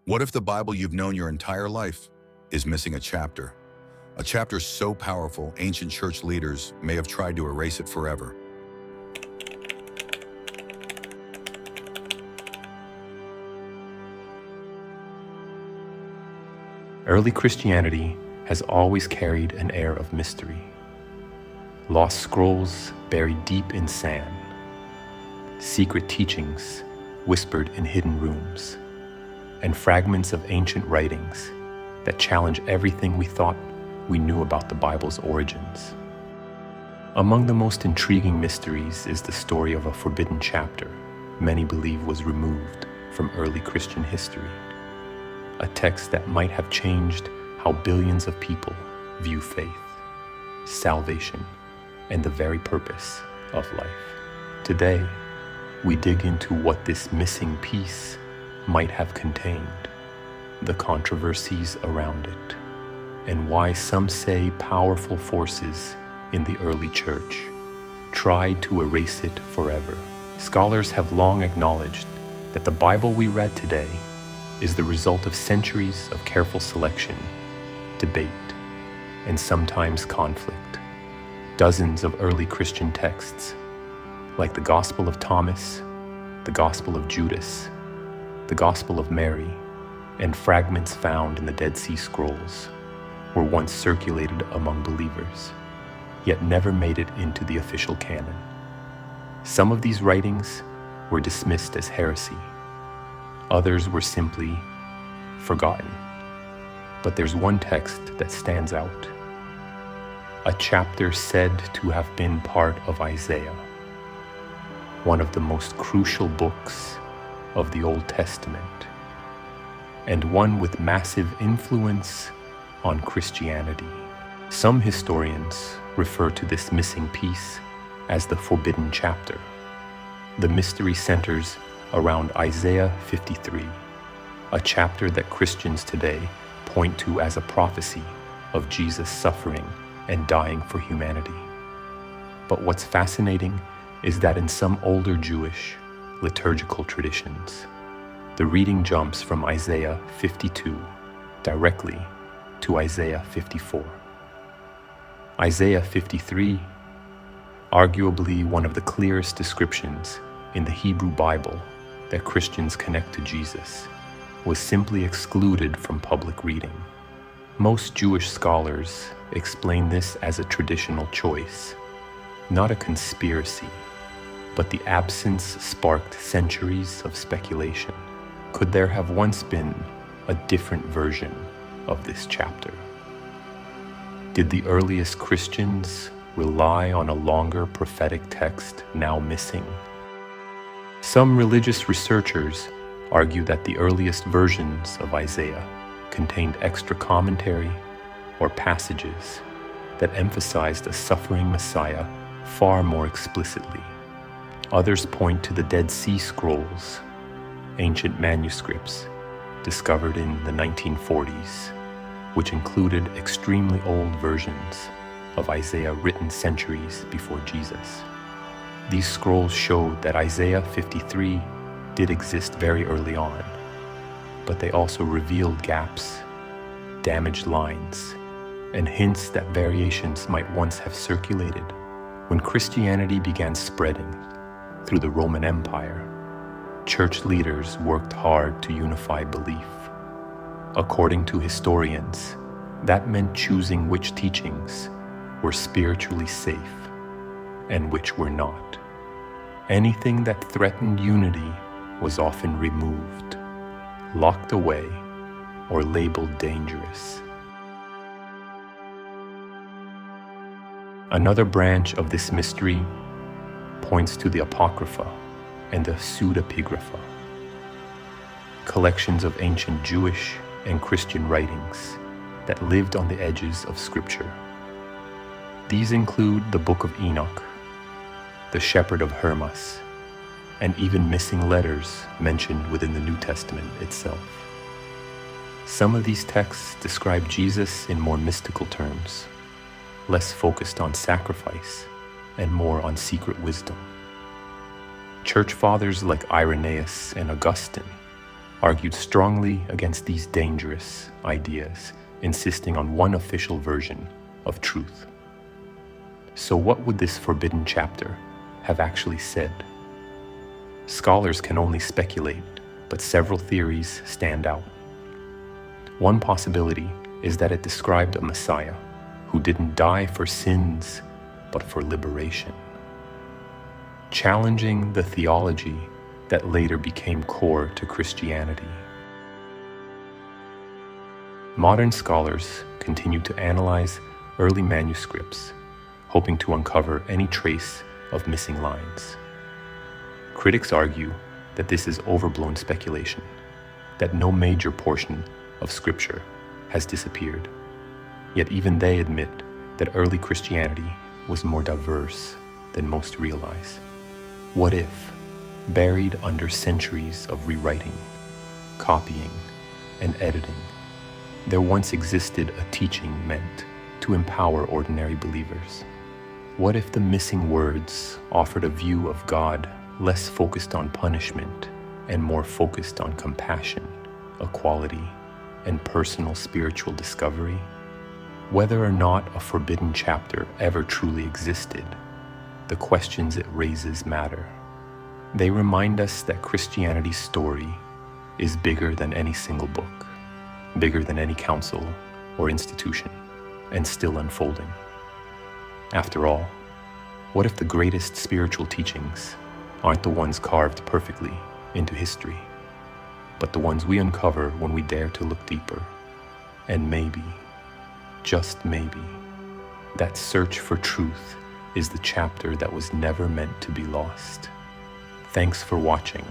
What if the Bible you've known your entire life is missing a chapter? A chapter so powerful, ancient church leaders may have tried to erase it forever. Early Christianity has always carried an air of mystery. Lost scrolls buried deep in sand, secret teachings whispered in hidden rooms, and fragments of ancient writings that challenge everything we thought we knew about the Bible's origins. Among the most intriguing mysteries is the story of a forbidden chapter many believe was removed from early Christian history, a text that might have changed how billions of people view faith, salvation, and the very purpose of life. Today, we dig into what this missing piece might have contained, the controversies around it, and why some say powerful forces in the early church tried to erase it forever. Scholars have long acknowledged that the Bible we read today is the result of centuries of careful selection, debate, and sometimes conflict. Dozens of early Christian texts, like the Gospel of Thomas, the Gospel of Judas, the Gospel of Mary, and fragments found in the Dead Sea Scrolls, were once circulated among believers, yet never made it into the official canon. Some of these writings were dismissed as heresy. Others were simply forgotten. But there's one text that stands out, a chapter said to have been part of Isaiah, one of the most crucial books of the Old Testament, and one with massive influence on Christianity. Some historians refer to this missing piece as the forbidden chapter. The mystery centers around Isaiah 53, a chapter that Christians today point to as a prophecy of Jesus suffering and dying for humanity. But what's fascinating is that in some older Jewish liturgical traditions, the reading jumps from Isaiah 52 directly to Isaiah 54. Isaiah 53, arguably one of the clearest descriptions in the Hebrew Bible that Christians connect to Jesus, was simply excluded from public reading. Most Jewish scholars explain this as a traditional choice, not a conspiracy, but the absence sparked centuries of speculation. Could there have once been a different version of this chapter? Did the earliest Christians rely on a longer prophetic text now missing? Some religious researchers argue that the earliest versions of Isaiah contained extra commentary or passages that emphasized a suffering Messiah far more explicitly. Others point to the Dead Sea Scrolls, ancient manuscripts discovered in the 1940s, which included extremely old versions of Isaiah written centuries before Jesus. These scrolls showed that Isaiah 53 did exist very early on, but they also revealed gaps, damaged lines, and hints that variations might once have circulated. When Christianity began spreading through the Roman Empire, church leaders worked hard to unify belief. According to historians, that meant choosing which teachings were spiritually safe and which were not. Anything that threatened unity was often removed, locked away, or labeled dangerous. Another branch of this mystery points to the Apocrypha and the Pseudepigrapha, collections of ancient Jewish and Christian writings that lived on the edges of Scripture. These include the Book of Enoch, the Shepherd of Hermas, and even missing letters mentioned within the New Testament itself. Some of these texts describe Jesus in more mystical terms, less focused on sacrifice and more on secret wisdom. Church fathers like Irenaeus and Augustine argued strongly against these dangerous ideas, insisting on one official version of truth. So what would this forbidden chapter have actually said? Scholars can only speculate, but several theories stand out. One possibility is that it described a Messiah who didn't die for sins, but for liberation, challenging the theology that later became core to Christianity. Modern scholars continue to analyze early manuscripts, hoping to uncover any trace of missing lines. Critics argue that this is overblown speculation, that no major portion of Scripture has disappeared. Yet even they admit that early Christianity was more diverse than most realize. What if, buried under centuries of rewriting, copying, and editing, there once existed a teaching meant to empower ordinary believers? What if the missing words offered a view of God less focused on punishment and more focused on compassion, equality, and personal spiritual discovery? Whether or not a forbidden chapter ever truly existed, the questions it raises matter. They remind us that Christianity's story is bigger than any single book, bigger than any council or institution, and still unfolding. After all, what if the greatest spiritual teachings aren't the ones carved perfectly into history, but the ones we uncover when we dare to look deeper? And maybe, just maybe, that search for truth is the chapter that was never meant to be lost. Thanks for watching.